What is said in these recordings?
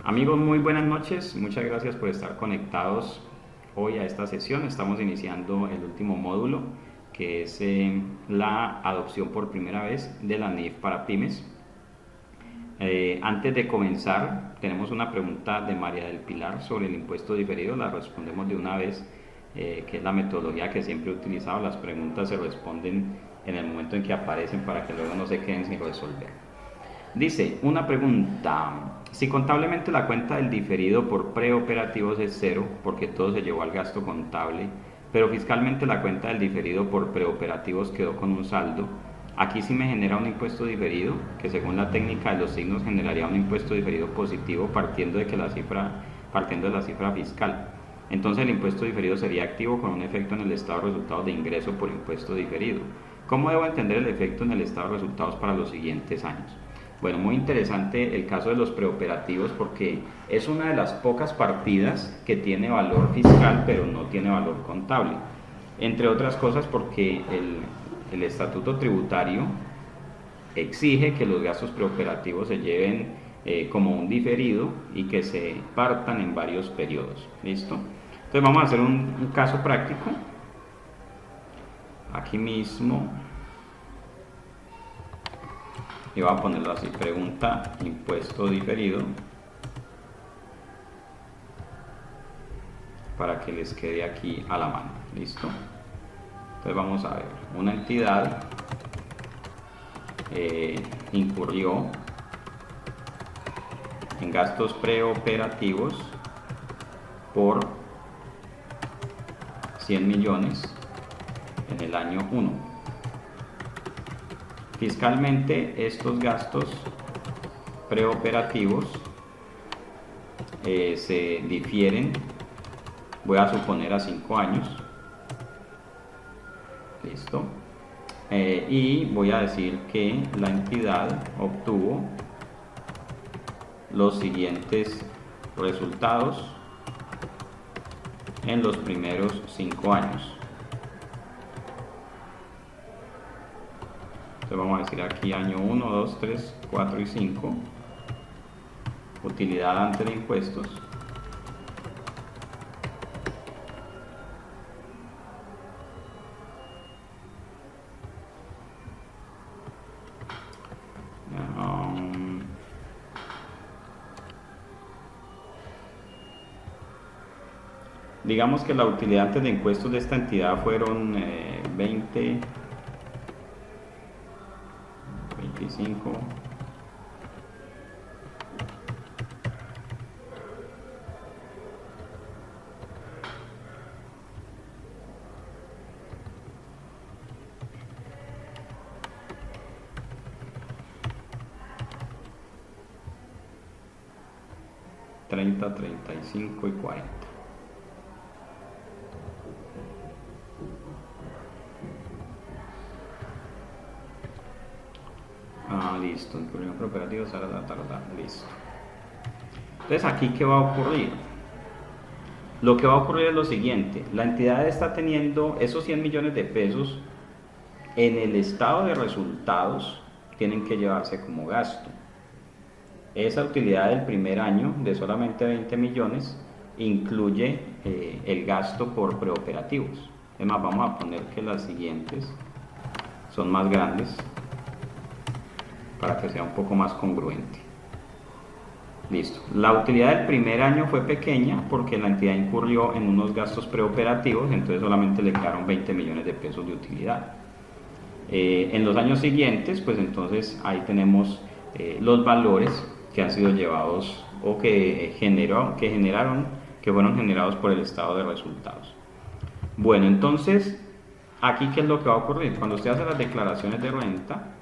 Amigos, muy buenas noches. Muchas gracias por estar conectados hoy a esta sesión. Estamos iniciando el último módulo, que es la adopción por primera vez de la NIF para pymes. Antes de comenzar, tenemos una pregunta de María del Pilar sobre el impuesto diferido. La respondemos de una vez, que es la metodología que siempre he utilizado. Las preguntas se responden en el momento en que aparecen para que luego no se queden sin resolver. Dice, una pregunta: si contablemente la cuenta del diferido por preoperativos es cero, porque todo se llevó al gasto contable, pero fiscalmente la cuenta del diferido por preoperativos quedó con un saldo, aquí sí me genera un impuesto diferido, que según la técnica de los signos generaría un impuesto diferido positivo partiendo de la cifra fiscal. Entonces el impuesto diferido sería activo con un efecto en el estado de resultados de ingreso por impuesto diferido. ¿Cómo debo entender el efecto en el estado de resultados para los siguientes años? Bueno, muy interesante el caso de los preoperativos, porque es una de las pocas partidas que tiene valor fiscal pero no tiene valor contable. Entre otras cosas porque el estatuto tributario exige que los gastos preoperativos se lleven como un diferido y que se partan en varios periodos. ¿Listo? Entonces vamos a hacer un caso práctico. Aquí mismo. Y voy a ponerlo así: pregunta impuesto diferido, para que les quede aquí a la mano. ¿Listo? Entonces vamos a ver, una entidad incurrió en gastos preoperativos por 100 millones en el año 1. Fiscalmente estos gastos preoperativos se difieren, voy a suponer, a 5 años. Listo. Y voy a decir que la entidad obtuvo los siguientes resultados en los primeros 5 años. Entonces vamos a decir aquí año 1, 2, 3, 4 y 5. Utilidad antes de impuestos. Digamos que la utilidad antes de impuestos de esta entidad fueron 20, 25, $30, 35 y 40. Listo, inclusión preoperativa, listo. Entonces aquí, ¿qué va a ocurrir? Lo que va a ocurrir es lo siguiente: la entidad está teniendo esos 100 millones de pesos en el estado de resultados, tienen que llevarse como gasto. Esa utilidad del primer año de solamente 20 millones incluye el gasto por preoperativos. Es más, vamos a poner que las siguientes son más grandes para que sea un poco más congruente. Listo. La utilidad del primer año fue pequeña porque la entidad incurrió en unos gastos preoperativos, entonces solamente le quedaron 20 millones de pesos de utilidad. En los años siguientes, pues entonces ahí tenemos los valores que han sido llevados o que fueron generados por el estado de resultados. Bueno, entonces aquí, ¿qué es lo que va a ocurrir? Cuando usted hace las declaraciones de renta,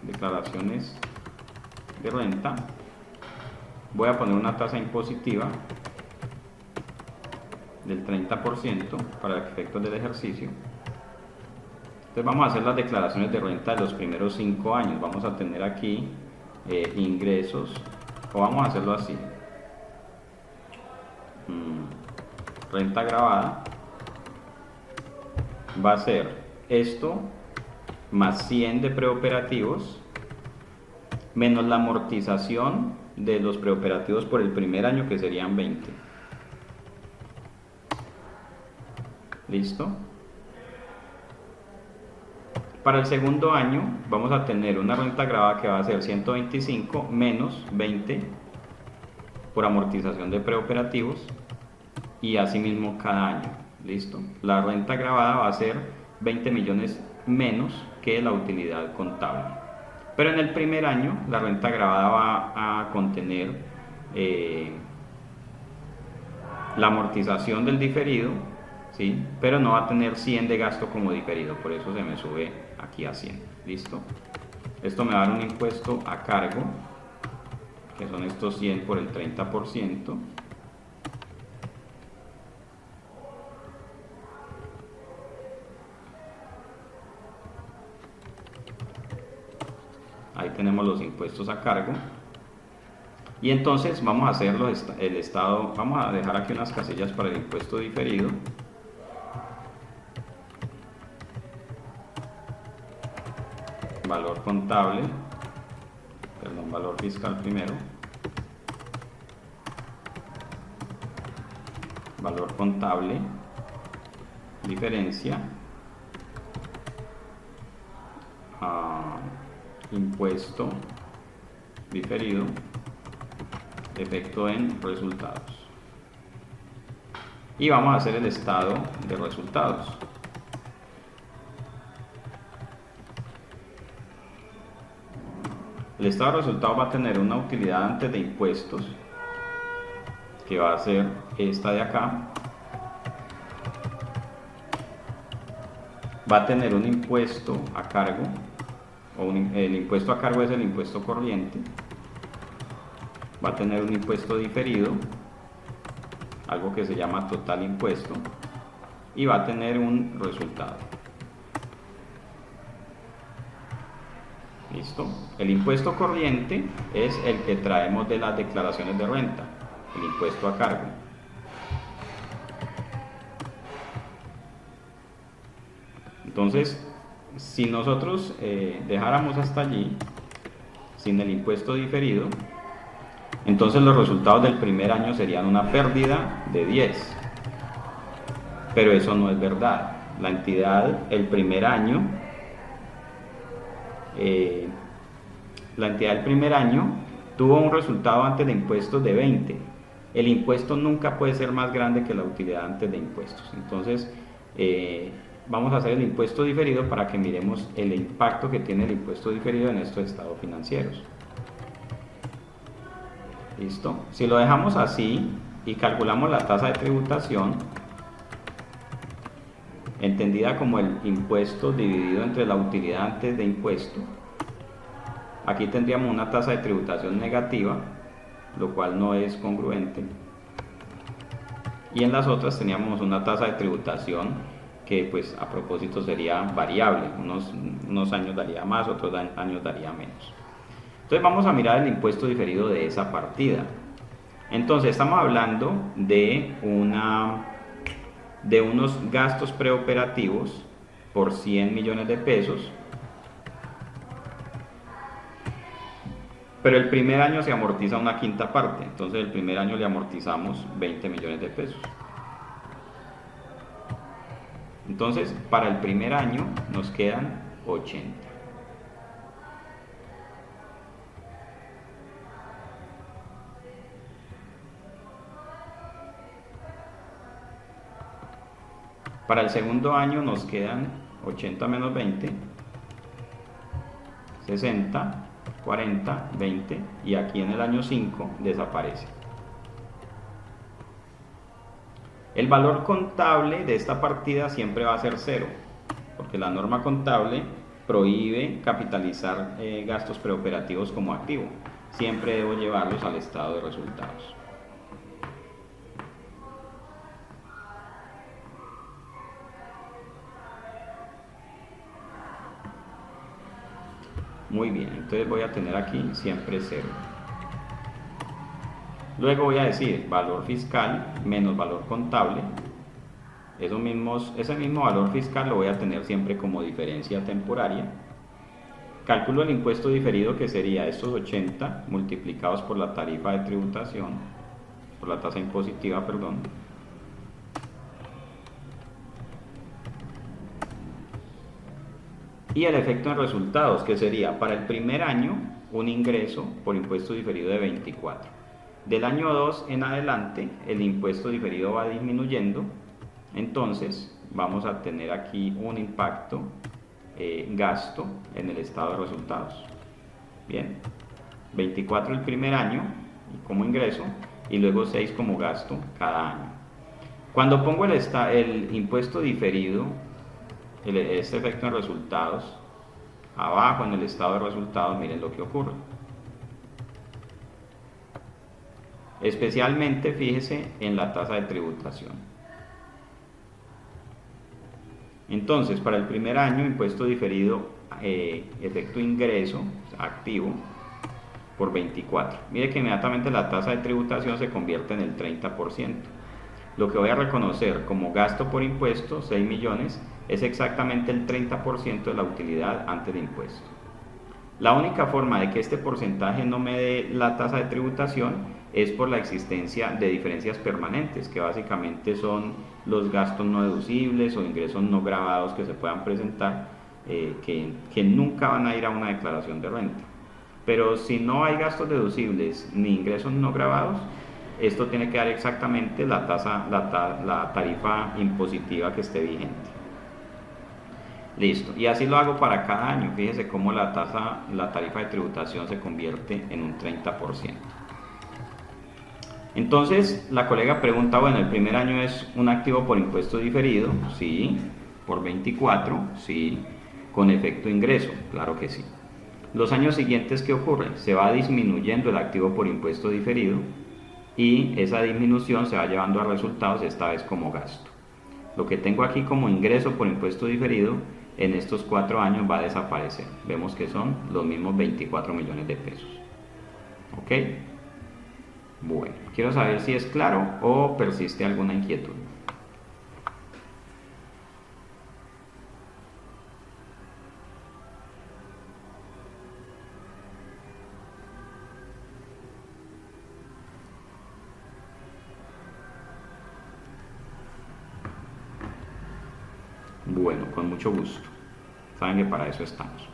voy a poner una tasa impositiva del 30% para efectos del ejercicio. Entonces vamos a hacer las declaraciones de renta de los primeros 5 años. Vamos a tener aquí ingresos, o vamos a hacerlo así: renta gravada va a ser esto más 100 de preoperativos menos la amortización de los preoperativos por el primer año, que serían 20. ¿Listo? Para el segundo año vamos a tener una renta gravada que va a ser 125 menos 20 por amortización de preoperativos, y así mismo cada año. ¿Listo? La renta gravada va a ser 20 millones menos que la utilidad contable. Pero en el primer año la renta gravada va a contener la amortización del diferido, ¿sí? Pero no va a tener 100 de gasto como diferido, por eso se me sube aquí a 100. ¿Listo? Esto me va a dar un impuesto a cargo, que son estos 100 por el 30%. Ahí tenemos los impuestos a cargo. Y entonces vamos a hacer el estado, vamos a dejar aquí unas casillas para el impuesto diferido. Valor contable, perdón, valor fiscal primero. Valor contable, diferencia, impuesto diferido, efecto en resultados. Y vamos a hacer el estado de resultados. El estado de resultados va a tener una utilidad antes de impuestos, que va a ser esta de acá. Va a tener un impuesto a cargo, el impuesto a cargo es el impuesto corriente. Va a tener un impuesto diferido, algo que se llama total impuesto, y va a tener un resultado. ¿Listo? El impuesto corriente es el que traemos de las declaraciones de renta, el impuesto a cargo. Entonces, si nosotros dejáramos hasta allí, sin el impuesto diferido, entonces los resultados del primer año serían una pérdida de 10. Pero eso no es verdad. La entidad, el primer año, tuvo un resultado antes de impuestos de 20. El impuesto nunca puede ser más grande que la utilidad antes de impuestos. Entonces, vamos a hacer el impuesto diferido para que miremos el impacto que tiene el impuesto diferido en estos estados financieros. ¿Listo? Si lo dejamos así y calculamos la tasa de tributación, entendida como el impuesto dividido entre la utilidad antes de impuesto, aquí tendríamos una tasa de tributación negativa, lo cual no es congruente. Y en las otras teníamos una tasa de tributación que, pues, a propósito sería variable. Unos años daría más, otros años daría menos. Entonces vamos a mirar el impuesto diferido de esa partida. Entonces estamos hablando de unos gastos preoperativos por 100 millones de pesos, pero el primer año se amortiza una quinta parte, entonces el primer año le amortizamos 20 millones de pesos. Entonces para el primer año nos quedan 80. Para el segundo año nos quedan 80 menos 20, 60, 40, 20, y aquí en el año 5 desaparece. El valor contable de esta partida siempre va a ser 0, porque la norma contable prohíbe capitalizar gastos preoperativos como activo. Siempre debo llevarlos al estado de resultados. Muy bien, entonces voy a tener aquí siempre 0. Luego voy a decir valor fiscal menos valor contable. Ese mismo valor fiscal lo voy a tener siempre como diferencia temporaria. calculo el impuesto diferido, que sería estos 80 multiplicados por la tarifa de tributación, por la tasa impositiva, perdón. Y el efecto en resultados, que sería para el primer año un ingreso por impuesto diferido de 24. Del año 2 en adelante el impuesto diferido va disminuyendo, entonces vamos a tener aquí un impacto gasto en el estado de resultados. Bien, 24 el primer año como ingreso y luego 6 como gasto cada año. Cuando pongo el impuesto diferido, este efecto en resultados, abajo en el estado de resultados, miren lo que ocurre. Especialmente fíjese en la tasa de tributación. Entonces, para el primer año, impuesto diferido, efecto ingreso activo por 24. Mire que inmediatamente la tasa de tributación se convierte en el 30%. Lo que voy a reconocer como gasto por impuesto, 6 millones, es exactamente el 30% de la utilidad antes de impuesto. La única forma de que este porcentaje no me dé la tasa de tributación es por la existencia de diferencias permanentes, que básicamente son los gastos no deducibles o ingresos no gravados que se puedan presentar, que nunca van a ir a una declaración de renta. Pero si no hay gastos deducibles ni ingresos no gravados, esto tiene que dar exactamente la tarifa impositiva que esté vigente. Listo, y así lo hago para cada año. Fíjese cómo la tarifa de tributación se convierte en un 30%. Entonces la colega pregunta, bueno, el primer año es un activo por impuesto diferido, sí, por 24, sí, con efecto ingreso, claro que sí. Los años siguientes, ¿qué ocurre? Se va disminuyendo el activo por impuesto diferido y esa disminución se va llevando a resultados, esta vez como gasto. Lo que tengo aquí como ingreso por impuesto diferido, en estos 4 años va a desaparecer. Vemos que son los mismos 24 millones de pesos. ¿Ok? Bueno, quiero saber si es claro o persiste alguna inquietud. Bueno, con mucho gusto. Saben que para eso estamos.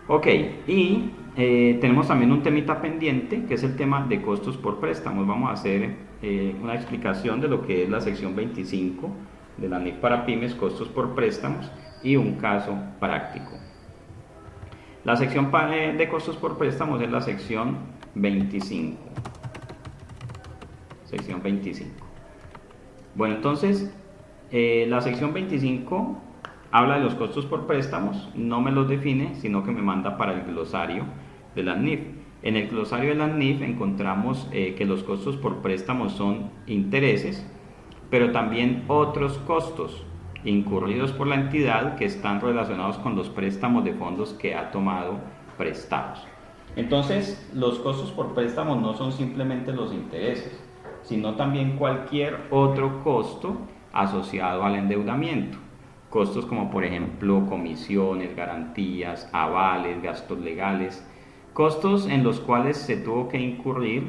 Ok, y tenemos también un temita pendiente, que es el tema de costos por préstamos. Vamos a hacer una explicación de lo que es la sección 25 de la NIF para pymes, costos por préstamos, y un caso práctico. La sección de costos por préstamos es la sección 25. Sección 25. Bueno, entonces, la sección 25 habla de los costos por préstamos, no me los define, sino que me manda para el glosario de la NIF. En el glosario de la NIF encontramos que los costos por préstamos son intereses, pero también otros costos incurridos por la entidad que están relacionados con los préstamos de fondos que ha tomado prestados. Entonces, los costos por préstamos no son simplemente los intereses, sino también cualquier otro costo asociado al endeudamiento. Costos como por ejemplo comisiones, garantías, avales, gastos legales, costos en los cuales se tuvo que incurrir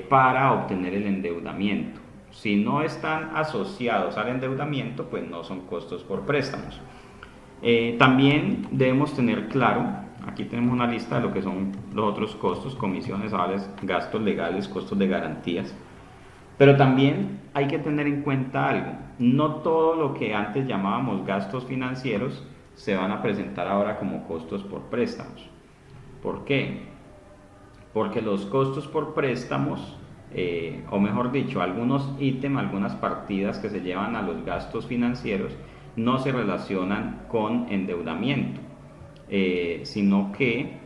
para obtener el endeudamiento. Si no están asociados al endeudamiento, pues no son costos por préstamos. También debemos tener claro, aquí tenemos una lista de lo que son los otros costos: comisiones, avales, gastos legales, costos de garantías. Pero también hay que tener en cuenta algo: no todo lo que antes llamábamos gastos financieros se van a presentar ahora como costos por préstamos. ¿Por qué? Porque los costos por préstamos, o mejor dicho, algunos ítems, algunas partidas que se llevan a los gastos financieros no se relacionan con endeudamiento, sino que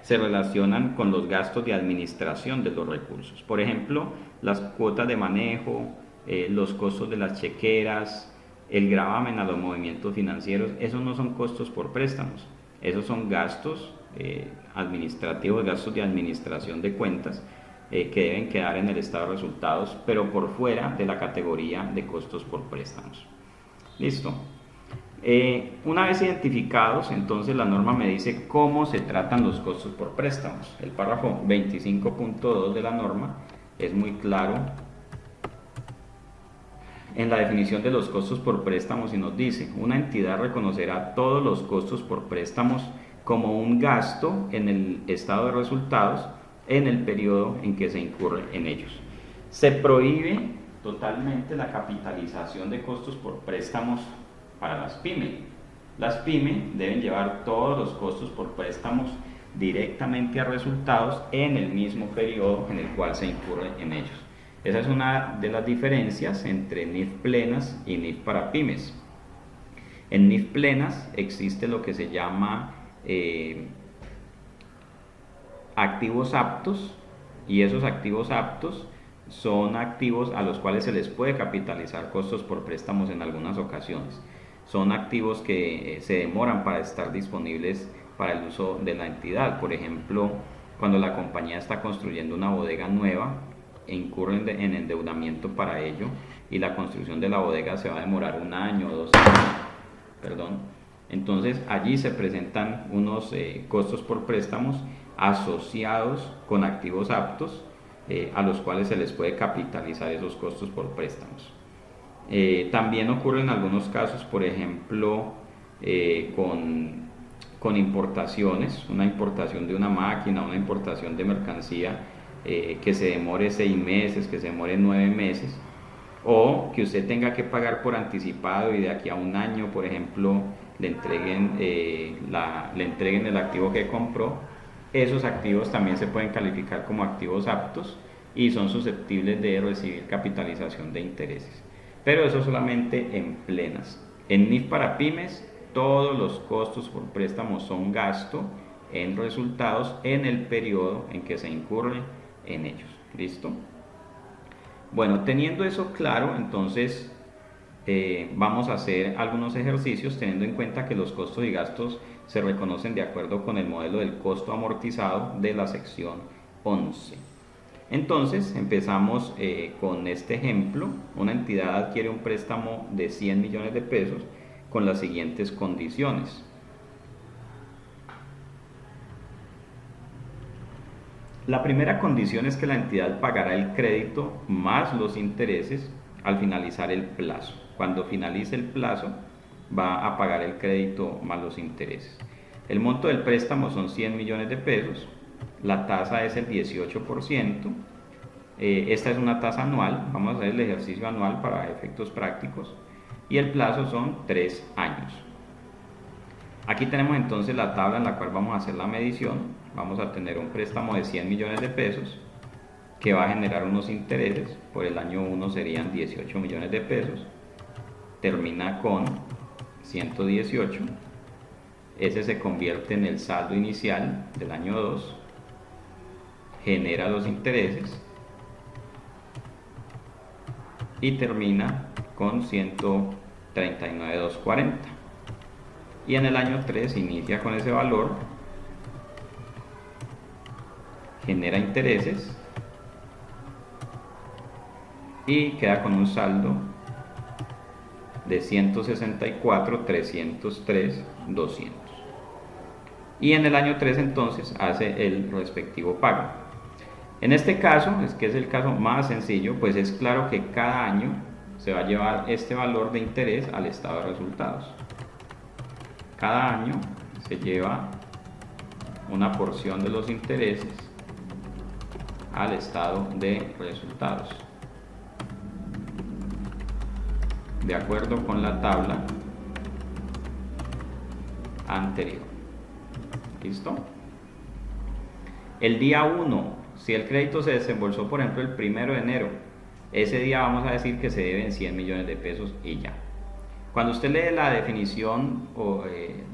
se relacionan con los gastos de administración de los recursos. Por ejemplo, las cuotas de manejo, los costos de las chequeras, el gravamen a los movimientos financieros, esos no son costos por préstamos, esos son gastos administrativos, gastos de administración de cuentas que deben quedar en el estado de resultados, pero por fuera de la categoría de costos por préstamos. Listo. Una vez identificados, entonces la norma me dice cómo se tratan los costos por préstamos. El párrafo 25.2 de la norma es muy claro en la definición de los costos por préstamos y nos dice: una entidad reconocerá todos los costos por préstamos como un gasto en el estado de resultados en el periodo en que se incurre en ellos. Se prohíbe totalmente la capitalización de costos por préstamos para las pymes. Las pymes deben llevar todos los costos por préstamos directamente a resultados en el mismo periodo en el cual se incurre en ellos. Esa es una de las diferencias entre NIF plenas y NIF para pymes. En NIF plenas existe lo que se llama activos aptos, y esos activos aptos son activos a los cuales se les puede capitalizar costos por préstamos en algunas ocasiones. Son activos que se demoran para estar disponibles para el uso de la entidad. Por ejemplo, cuando la compañía está construyendo una bodega nueva, incurren en endeudamiento para ello, y la construcción de la bodega se va a demorar 1 año o 2 años. Entonces allí se presentan unos costos por préstamos asociados con activos aptos, a los cuales se les puede capitalizar esos costos por préstamos. También ocurre en algunos casos, por ejemplo, con importaciones, una importación de una máquina, una importación de mercancía, que se demore 6 meses, que se demore 9 meses, o que usted tenga que pagar por anticipado y de aquí a 1 año, por ejemplo, le entreguen el activo que compró. Esos activos también se pueden calificar como activos aptos y son susceptibles de recibir capitalización de intereses, pero eso solamente en plenas. En NIF para pymes, todos los costos por préstamo son gasto en resultados en el periodo en que se incurre en ellos. ¿Listo? Bueno, teniendo eso claro, entonces vamos a hacer algunos ejercicios teniendo en cuenta que los costos y gastos se reconocen de acuerdo con el modelo del costo amortizado de la sección 11. Entonces empezamos con este ejemplo. Una entidad adquiere un préstamo de 100 millones de pesos con las siguientes condiciones. La primera condición es que la entidad pagará el crédito más los intereses al finalizar el plazo. Cuando finalice el plazo, va a pagar el crédito más los intereses. El monto del préstamo son 100 millones de pesos. La tasa es el 18%. Esta es una tasa anual. Vamos a hacer el ejercicio anual para efectos prácticos. Y el plazo son 3 años. Aquí tenemos entonces la tabla en la cual vamos a hacer la medición. Vamos a tener un préstamo de 100 millones de pesos que va a generar unos intereses. Por el año 1 serían 18 millones de pesos. Termina con 118. Ese se convierte en el saldo inicial del año 2. Genera los intereses. Y termina con 139.240. Y en el año 3 inicia con ese valor, genera intereses y queda con un saldo de 164.303.200. Y en el año 3 entonces hace el respectivo pago. En este caso, que es el caso más sencillo, pues es claro que cada año se va a llevar este valor de interés al estado de resultados. Cada año se lleva una porción de los intereses al estado de resultados, de acuerdo con la tabla anterior. ¿Listo? El día 1, si el crédito se desembolsó, por ejemplo, el 1 de enero, ese día vamos a decir que se deben 100 millones de pesos y ya. Cuando usted lee la definición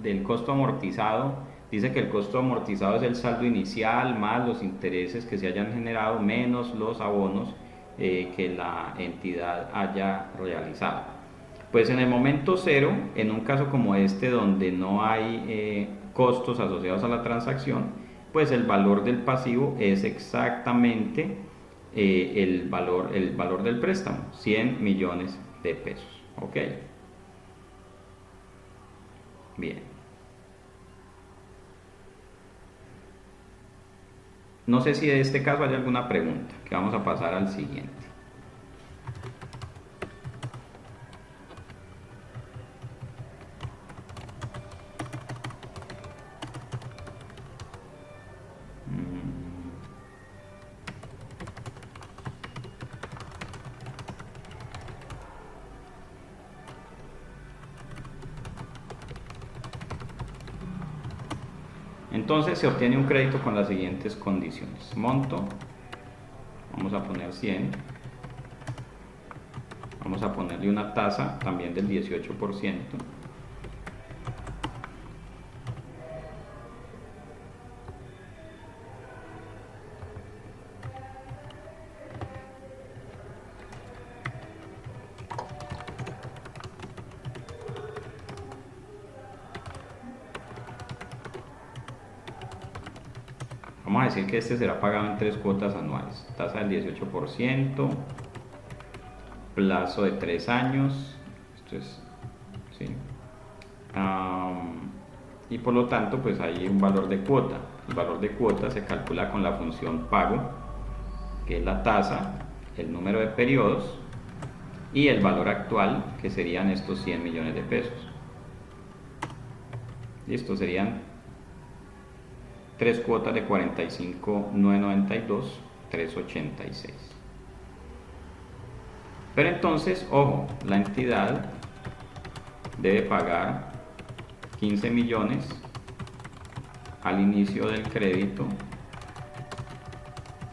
del costo amortizado, dice que el costo amortizado es el saldo inicial más los intereses que se hayan generado menos los abonos que la entidad haya realizado. Pues en el momento 0, en un caso como este donde no hay costos asociados a la transacción, pues el valor del pasivo es exactamente el valor del préstamo, 100 millones de pesos. ¿Ok? Bien. No sé si de este caso hay alguna pregunta, que vamos a pasar al siguiente. Entonces se obtiene un crédito con las siguientes condiciones. Monto, vamos a poner 100. Vamos a ponerle una tasa también del 18%. Vamos a decir que este será pagado en 3 cuotas anuales. Tasa del 18%, plazo de 3 años. Esto es, ¿sí? Y por lo tanto, pues hay un valor de cuota. El valor de cuota se calcula con la función pago, que es la tasa, el número de periodos y el valor actual, que serían estos 100 millones de pesos. Listo, serían 3 cuotas de 45,992, 386. Pero entonces, ojo, la entidad debe pagar 15 millones al inicio del crédito,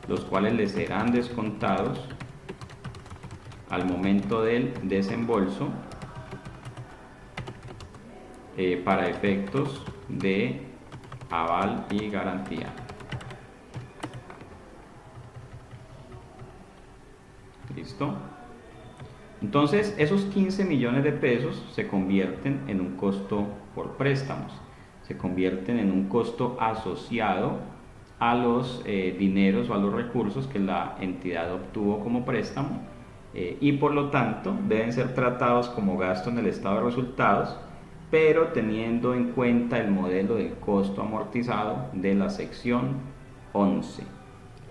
los cuales le serán descontados al momento del desembolso para efectos de aval y garantía. ¿Listo? Entonces, esos 15 millones de pesos se convierten en un costo por préstamos, se convierten en un costo asociado a los dineros o a los recursos que la entidad obtuvo como préstamo y por lo tanto deben ser tratados como gasto en el estado de resultados, pero teniendo en cuenta el modelo del costo amortizado de la sección 11.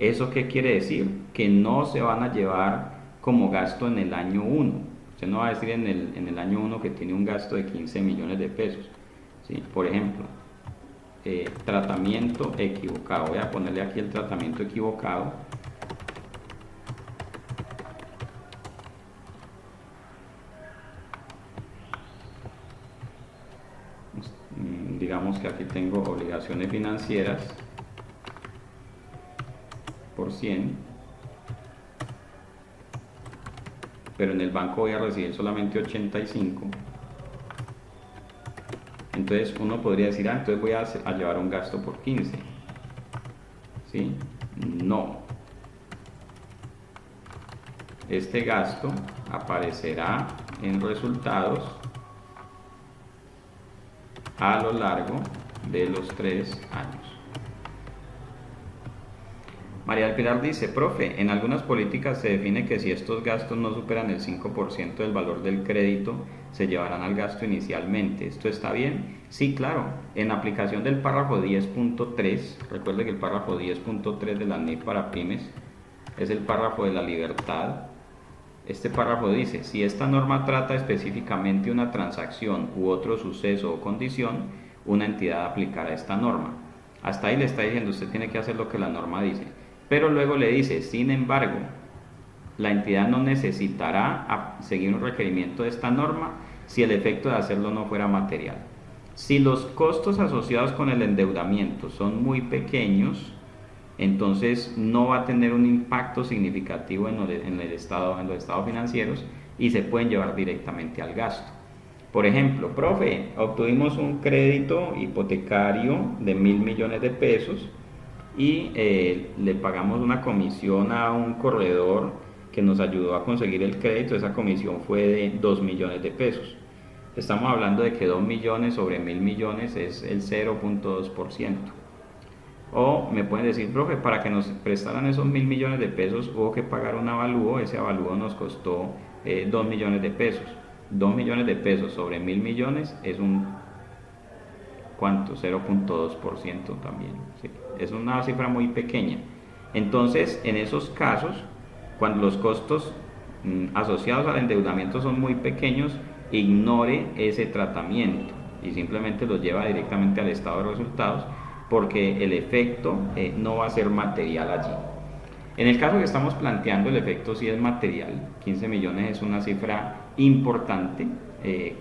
¿Eso qué quiere decir? Que no se van a llevar como gasto en el año 1. Usted no va a decir en el año 1 que tiene un gasto de 15 millones de pesos. ¿Sí? Por ejemplo, tratamiento equivocado. Voy a ponerle aquí el tratamiento equivocado. Digamos que aquí tengo obligaciones financieras por 100, pero en el banco voy a recibir solamente 85. Entonces uno podría decir, entonces voy a llevar un gasto por 15. ¿Sí? No. Este gasto aparecerá en resultados a lo largo de los 3 años. María del Pilar dice, profe, en algunas políticas se define que si estos gastos no superan el 5% del valor del crédito, se llevarán al gasto inicialmente. ¿Esto está bien? Sí, claro. En aplicación del párrafo 10.3, recuerde que el párrafo 10.3 de la NIF para pymes es el párrafo de la libertad. Este párrafo dice, si esta norma trata específicamente una transacción u otro suceso o condición, una entidad aplicará esta norma. Hasta ahí le está diciendo, usted tiene que hacer lo que la norma dice. Pero luego le dice, sin embargo, la entidad no necesitará seguir un requerimiento de esta norma si el efecto de hacerlo no fuera material. Si los costos asociados con el endeudamiento son muy pequeños, entonces no va a tener un impacto significativo en los estados financieros y se pueden llevar directamente al gasto. Por ejemplo, profe, obtuvimos un crédito hipotecario de 1.000 millones de pesos y le pagamos una comisión a un corredor que nos ayudó a conseguir el crédito. Esa comisión fue de 2 millones de pesos. Estamos hablando de que 2 millones sobre 1.000 millones es el 0.2%. O me pueden decir, profe, para que nos prestaran esos 1.000 millones de pesos hubo que pagar un avalúo, ese avalúo nos costó 2 millones de pesos. 2 millones de pesos sobre 1.000 millones es un ¿cuánto? 0.2% también, ¿sí? Es una cifra muy pequeña. Entonces, en esos casos, cuando los costos asociados al endeudamiento son muy pequeños, ignore ese tratamiento y simplemente los lleva directamente al estado de resultados, porque el efecto no va a ser material allí. En el caso que estamos planteando, el efecto sí es material. 15 millones es una cifra importante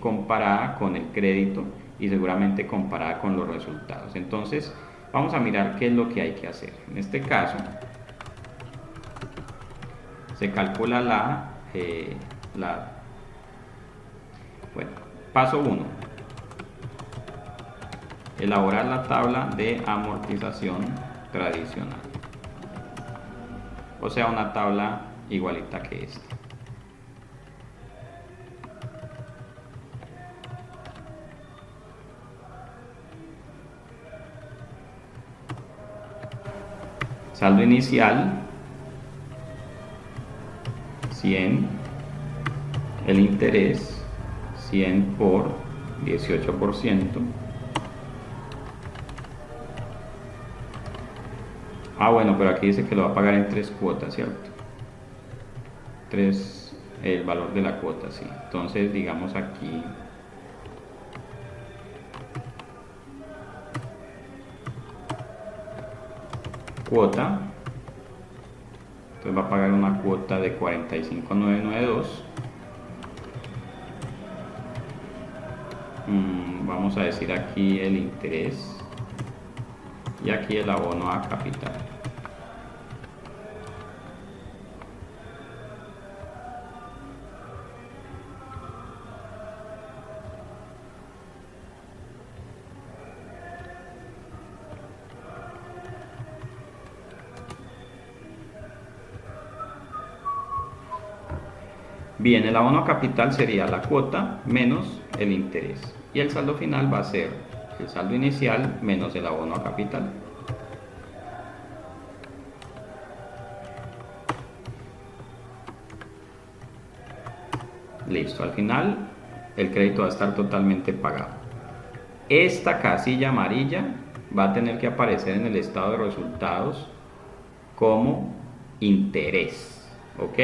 comparada con el crédito y seguramente comparada con los resultados. Entonces, vamos a mirar qué es lo que hay que hacer. En este caso, se calcula bueno, paso 1. Elaborar la tabla de amortización tradicional. O sea, una tabla igualita que esta. Saldo inicial 100, el interés 100 por 18%. Bueno, pero aquí dice que lo va a pagar en 3 cuotas, ¿cierto? 3, el valor de la cuota, sí. Entonces, digamos aquí cuota, entonces va a pagar una cuota de 45.992. Vamos a decir aquí el interés y aquí el abono a capital. Bien, el abono a capital sería la cuota menos el interés y el saldo final va a ser el saldo inicial menos el abono a capital. Listo, al final el crédito va a estar totalmente pagado. Esta casilla amarilla va a tener que aparecer en el estado de resultados como interés, ¿ok?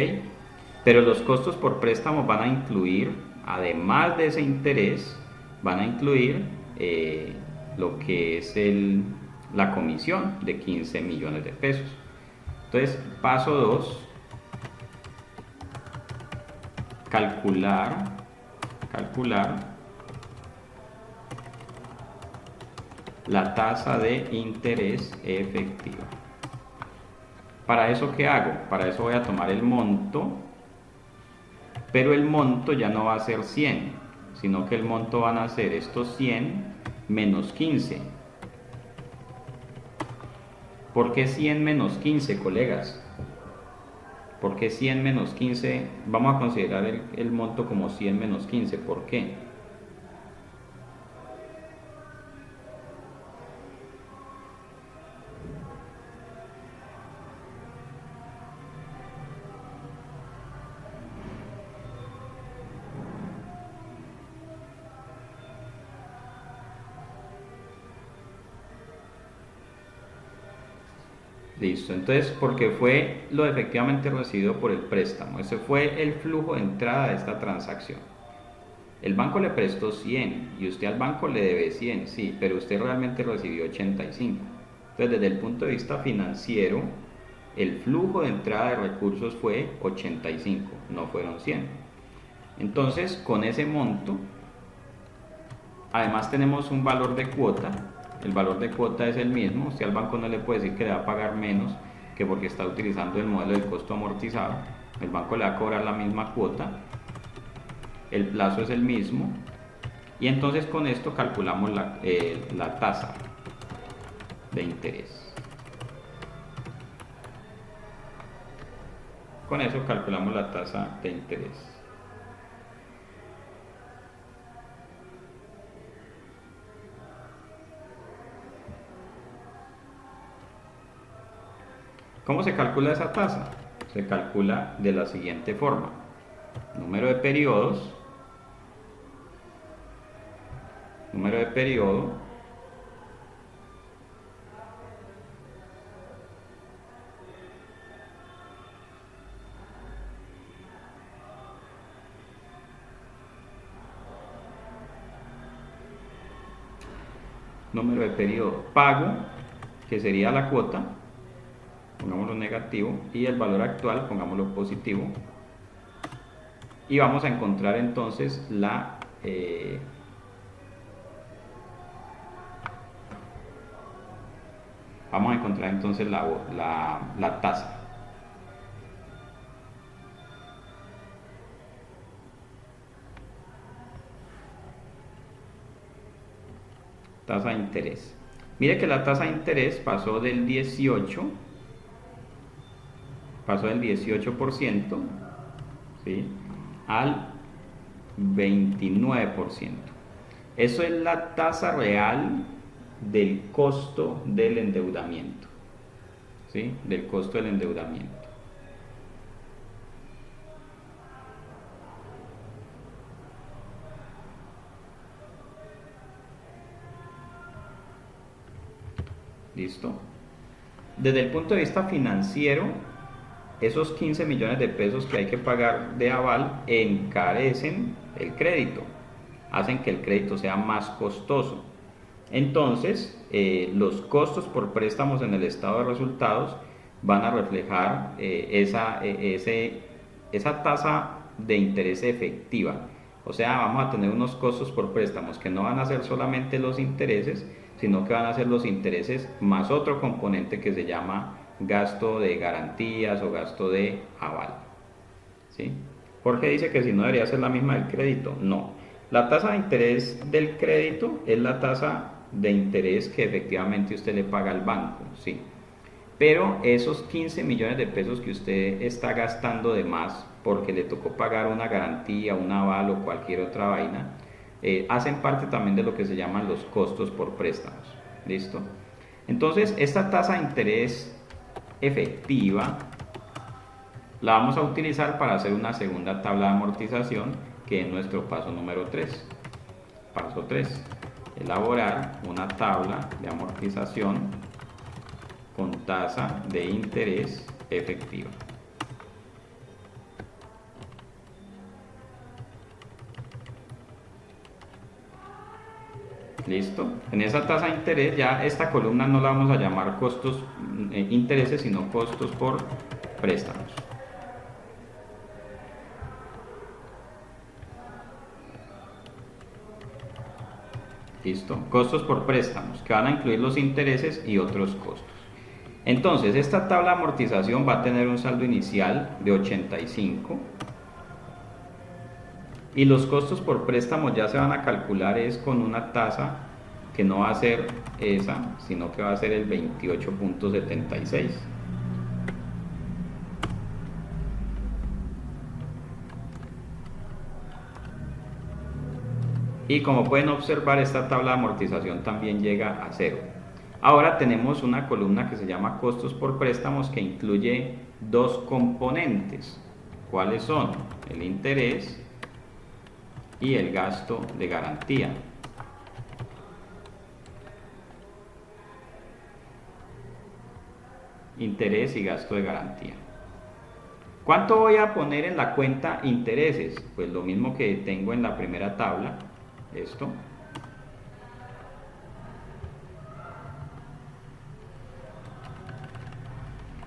Pero los costos por préstamo van a incluir, además de ese interés, van a incluir lo que es la comisión de 15 millones de pesos. Entonces, paso 2, calcular la tasa de interés efectiva. ¿Para eso qué hago? Para eso voy a tomar el monto, pero el monto ya no va a ser 100, sino que el monto van a ser estos 100 menos 15. ¿Por qué 100 menos 15, colegas? ¿Por qué 100 menos 15? Vamos a considerar el monto como 100 menos 15. ¿Por qué? Listo, entonces porque fue lo efectivamente recibido por el préstamo. Ese fue el flujo de entrada de esta transacción. El banco le prestó 100 y usted al banco le debe 100, sí, pero usted realmente recibió 85. Entonces, desde el punto de vista financiero, el flujo de entrada de recursos fue 85, no fueron 100. Entonces, con ese monto, además tenemos un valor de cuota. El valor de cuota es el mismo. Usted al banco no le puede decir que le va a pagar menos que porque está utilizando el modelo del costo amortizado. El banco le va a cobrar la misma cuota. El plazo es el mismo. Y entonces con esto calculamos la tasa de interés. Con eso calculamos la tasa de interés. ¿Cómo se calcula esa tasa? Se calcula de la siguiente forma: número de periodo número de periodo, pago, que sería la cuota, pongámoslo negativo, y el valor actual, pongámoslo positivo, y vamos a encontrar entonces la tasa. Tasa de interés. Mire que la tasa de interés pasó del 18%, ¿sí?, al 29%. Eso es la tasa real del costo del endeudamiento, ¿sí?, del costo del endeudamiento. ¿Listo? Desde el punto de vista financiero, esos 15 millones de pesos que hay que pagar de aval encarecen el crédito, hacen que el crédito sea más costoso. Entonces, los costos por préstamos en el estado de resultados van a reflejar esa tasa de interés efectiva. O sea, vamos a tener unos costos por préstamos que no van a ser solamente los intereses, sino que van a ser los intereses más otro componente que se llama gasto de garantías o gasto de aval, ¿sí? Jorge dice que si no debería ser la misma del crédito. No, la tasa de interés del crédito es la tasa de interés que efectivamente usted le paga al banco, ¿sí? Pero esos 15 millones de pesos que usted está gastando de más porque le tocó pagar una garantía, un aval o cualquier otra vaina, hacen parte también de lo que se llaman los costos por préstamos. ¿Listo? Entonces, esta tasa de interés efectiva la vamos a utilizar para hacer una segunda tabla de amortización, que es nuestro paso número 3. Paso 3. Elaborar una tabla de amortización con tasa de interés efectiva. ¿Listo? En esa tasa de interés ya esta columna no la vamos a llamar costos intereses, sino costos por préstamos. ¿Listo? Costos por préstamos, que van a incluir los intereses y otros costos. Entonces, esta tabla de amortización va a tener un saldo inicial de 85. Y los costos por préstamo ya se van a calcular es con una tasa que no va a ser esa, sino que va a ser el 28.76. Y como pueden observar, esta tabla de amortización también llega a 0. Ahora tenemos una columna que se llama costos por préstamos, que incluye dos componentes. ¿Cuáles son? El interés y el gasto de garantía. Interés y gasto de garantía. ¿Cuánto voy a poner en la cuenta intereses? Pues lo mismo que tengo en la primera tabla, esto.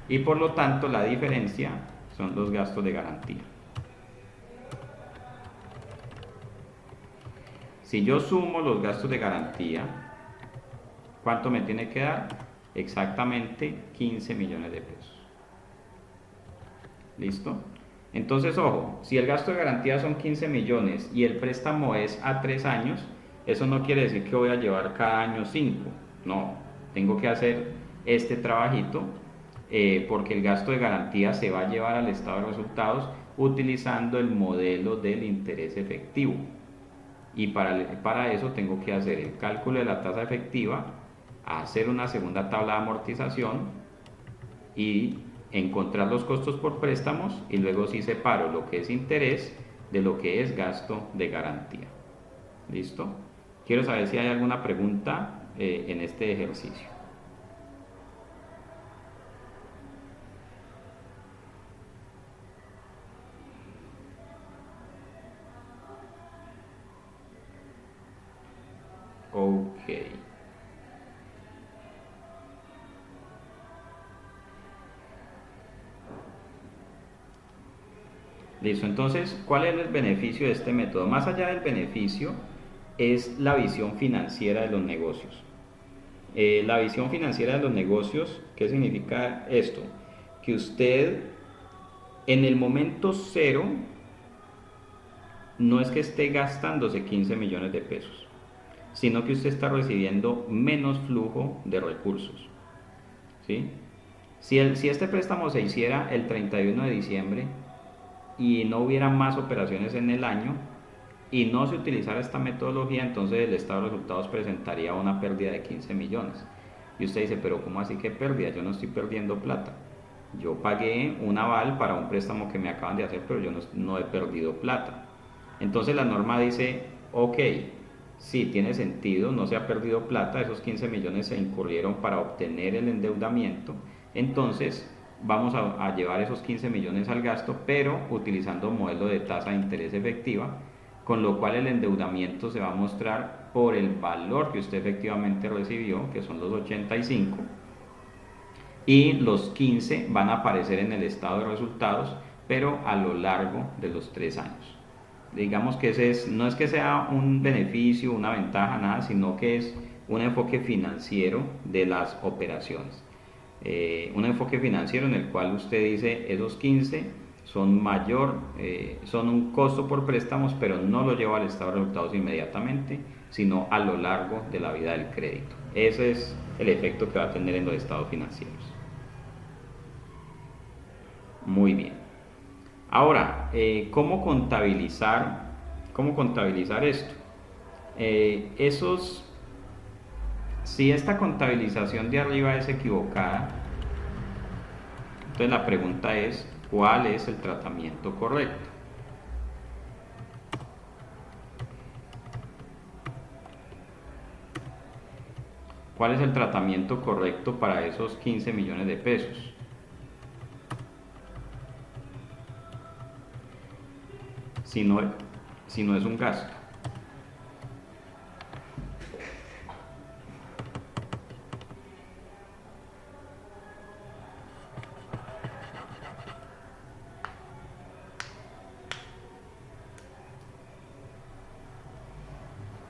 Y por lo tanto la diferencia son los gastos de garantía. Si yo sumo los gastos de garantía, ¿cuánto me tiene que dar? Exactamente 15 millones de pesos. ¿Listo? Entonces, ojo, si el gasto de garantía son 15 millones y el préstamo es a 3 años, eso no quiere decir que voy a llevar cada año 5. No, tengo que hacer este trabajito porque el gasto de garantía se va a llevar al estado de resultados utilizando el modelo del interés efectivo. Y para eso tengo que hacer el cálculo de la tasa efectiva, hacer una segunda tabla de amortización y encontrar los costos por préstamos, y luego sí separo lo que es interés de lo que es gasto de garantía. ¿Listo? Quiero saber si hay alguna pregunta en este ejercicio. Ok. Listo, entonces, ¿cuál es el beneficio de este método? Más allá del beneficio, es la visión financiera de los negocios. La visión financiera de los negocios, ¿qué significa esto? Que usted en el momento cero no es que esté gastándose 15 millones de pesos, sino que usted está recibiendo menos flujo de recursos. ¿Sí? Si este préstamo se hiciera el 31 de diciembre y no hubiera más operaciones en el año y no se utilizara esta metodología, entonces el estado de resultados presentaría una pérdida de 15 millones. Y usted dice, pero ¿cómo así que pérdida? Yo no estoy perdiendo plata. Yo pagué un aval para un préstamo que me acaban de hacer, pero yo no he perdido plata. Entonces la norma dice, ok, sí, tiene sentido, no se ha perdido plata, esos 15 millones se incurrieron para obtener el endeudamiento, entonces vamos a llevar esos 15 millones al gasto, pero utilizando un modelo de tasa de interés efectiva, con lo cual el endeudamiento se va a mostrar por el valor que usted efectivamente recibió, que son los 85, y los 15 van a aparecer en el estado de resultados, pero a lo largo de los 3 años. Digamos que no es que sea un beneficio, una ventaja, nada, sino que es un enfoque financiero de las operaciones. Un enfoque financiero en el cual usted dice esos 15 son un costo por préstamos, pero no lo lleva al estado de resultados inmediatamente, sino a lo largo de la vida del crédito. Ese es el efecto que va a tener en los estados financieros. Muy bien. Ahora, ¿cómo contabilizar esto? Si esta contabilización de arriba es equivocada, entonces la pregunta es, ¿cuál es el tratamiento correcto? ¿Cuál es el tratamiento correcto para esos 15 millones de pesos? Si no es un gasto.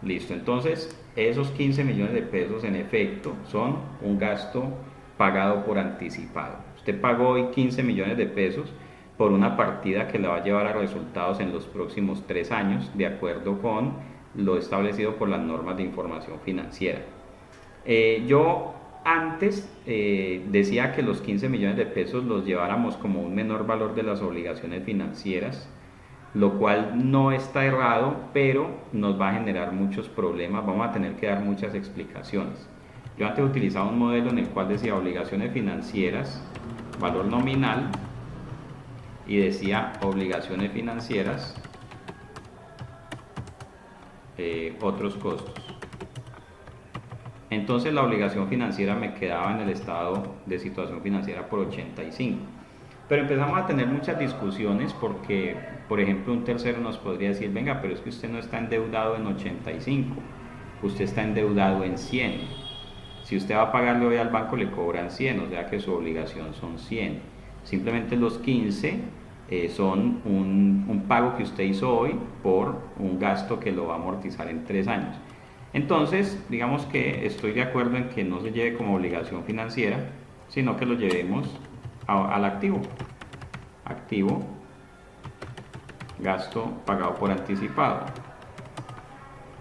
Listo, entonces esos 15 millones de pesos en efecto son un gasto pagado por anticipado. Usted pagó hoy 15 millones de pesos por una partida que le va a llevar a resultados en los próximos 3 años, de acuerdo con lo establecido por las normas de información financiera. Yo antes decía que los 15 millones de pesos los lleváramos como un menor valor de las obligaciones financieras, lo cual no está errado, pero nos va a generar muchos problemas, vamos a tener que dar muchas explicaciones. Yo antes utilizaba un modelo en el cual decía obligaciones financieras, valor nominal, y decía obligaciones financieras, otros costos. Entonces la obligación financiera me quedaba en el estado de situación financiera por 85. Pero empezamos a tener muchas discusiones porque, por ejemplo, un tercero nos podría decir, venga, pero es que usted no está endeudado en 85, usted está endeudado en 100. Si usted va a pagarle hoy al banco le cobran 100, o sea que su obligación son 100. Simplemente los 15 son un pago que usted hizo hoy por un gasto que lo va a amortizar en 3 años. Entonces, digamos que estoy de acuerdo en que no se lleve como obligación financiera, sino que lo llevemos al activo. Activo, gasto pagado por anticipado.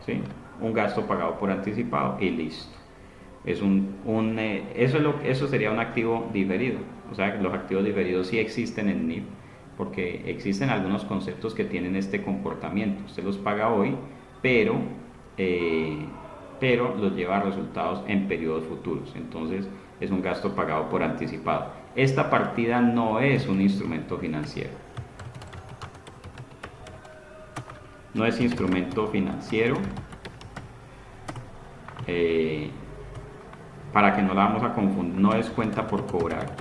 ¿Sí? Un gasto pagado por anticipado y listo. Eso sería un activo diferido. O sea, los activos diferidos sí existen en NIF, porque existen algunos conceptos que tienen este comportamiento. Usted los paga hoy, pero los lleva a resultados en periodos futuros. Entonces es un gasto pagado por anticipado. Esta partida no es un instrumento financiero. No es instrumento financiero. Para que no la vamos a confundir, no es cuenta por cobrar.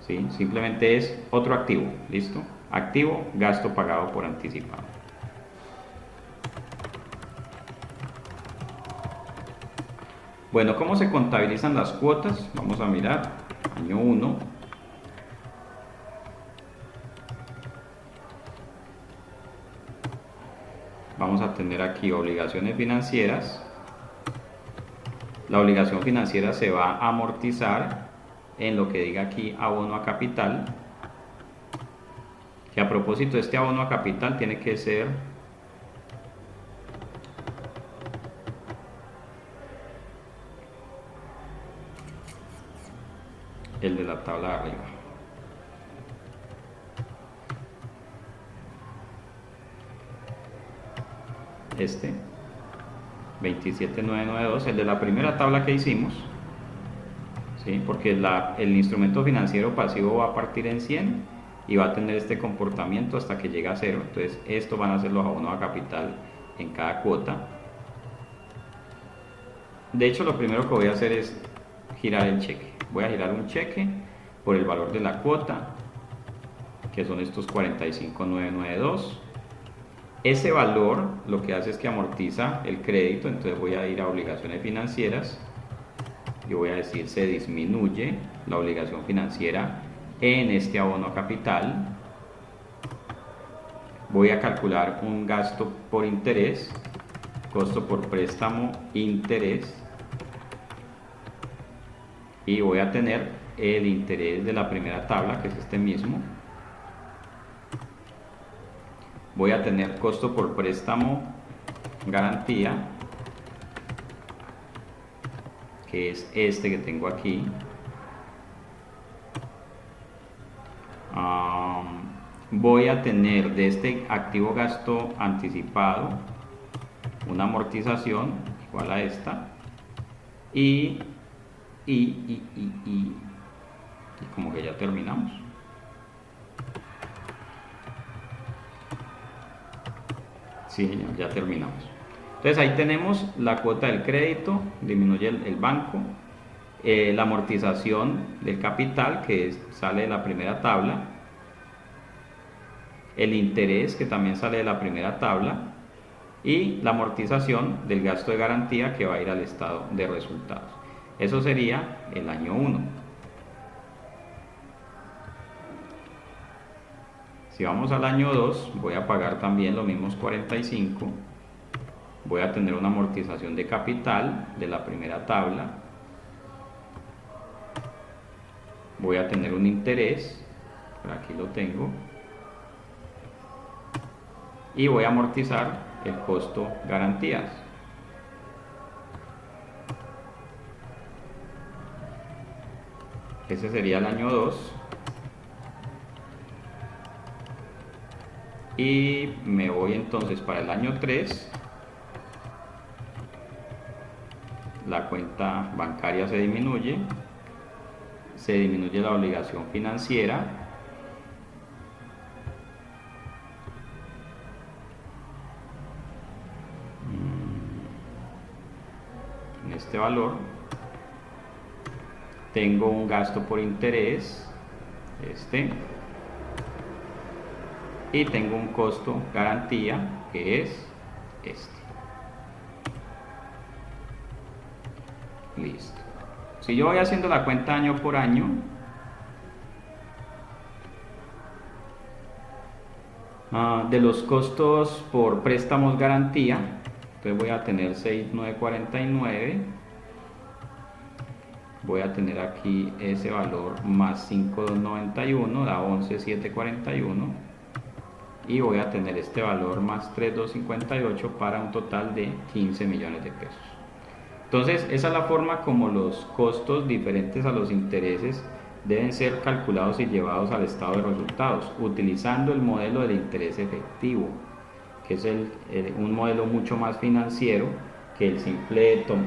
¿Sí? Simplemente es otro activo. ¿Listo? Activo, gasto pagado por anticipado. Bueno, ¿cómo se contabilizan las cuotas? Vamos a mirar. Año 1. vamos a tener aquí obligaciones financieras. La obligación financiera se va a amortizar en lo que diga aquí abono a capital, que a propósito este abono a capital tiene que ser el de la tabla de arriba. Este 27992, el de la primera tabla que hicimos, ¿sí? Porque el instrumento financiero pasivo va a partir en 100 y va a tener este comportamiento hasta que llegue a 0. Entonces estos van a ser los abonos a capital en cada cuota. De hecho, lo primero que voy a hacer es girar el cheque. Voy a girar un cheque por el valor de la cuota, que son estos 45992. Ese valor lo que hace es que amortiza el crédito, entonces voy a ir a obligaciones financieras y voy a decir se disminuye la obligación financiera en este abono a capital. Voy a calcular un gasto por interés, costo por préstamo, interés, y voy a tener el interés de la primera tabla, que es este mismo. Voy a tener costo por préstamo, garantía, que es este que tengo aquí. Voy a tener de este activo gasto anticipado una amortización igual a esta y como que ya terminamos. Sí, señor, ya terminamos. Entonces ahí tenemos la cuota del crédito, disminuye el banco, la amortización del capital que sale de la primera tabla, el interés que también sale de la primera tabla y la amortización del gasto de garantía que va a ir al estado de resultados. Eso sería el año 1. Si vamos al año 2, voy a pagar también los mismos 45. Voy a tener una amortización de capital de la primera tabla. Voy a tener un interés, por aquí lo tengo. Y voy a amortizar el costo garantías. Ese sería el año 2. Y me voy entonces para el año 3. La cuenta bancaria se disminuye la obligación financiera, en este valor. Tengo un gasto por interés, y tengo un costo garantía que es este. Listo. Si yo voy haciendo la cuenta año por año, de los costos por préstamos garantía, entonces voy a tener 6.949, voy a tener aquí ese valor más 5.291, da 11.741, y voy a tener este valor más 3.258 para un total de 15 millones de pesos. Entonces esa es la forma como los costos diferentes a los intereses deben ser calculados y llevados al estado de resultados, utilizando el modelo del interés efectivo, que es un modelo mucho más financiero que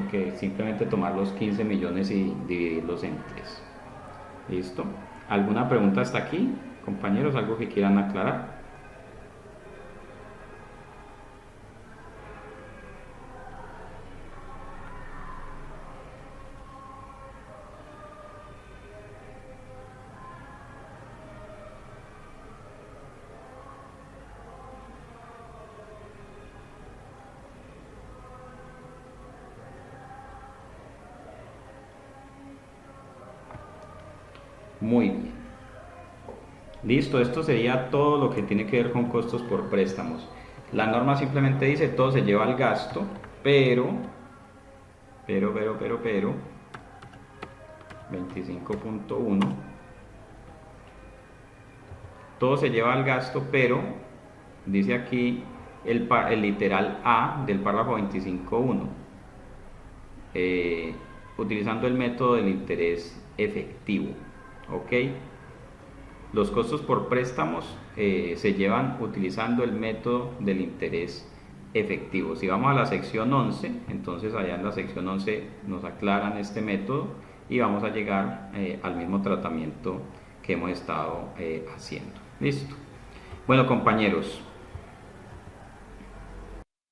que simplemente tomar los 15 millones y dividirlos en 3. ¿Listo? ¿Alguna pregunta hasta aquí, compañeros? ¿Algo que quieran aclarar? Muy bien. Listo, esto sería todo lo que tiene que ver con costos por préstamos. La norma simplemente dice todo se lleva al gasto, pero 25.1, todo se lleva al gasto, pero dice aquí el literal A del párrafo 25.1, utilizando el método del interés efectivo. ¿Ok? Los costos por préstamos se llevan utilizando el método del interés efectivo. Si vamos a la sección 11, entonces allá en la sección 11 nos aclaran este método y vamos a llegar al mismo tratamiento que hemos estado haciendo. Listo. Bueno, compañeros,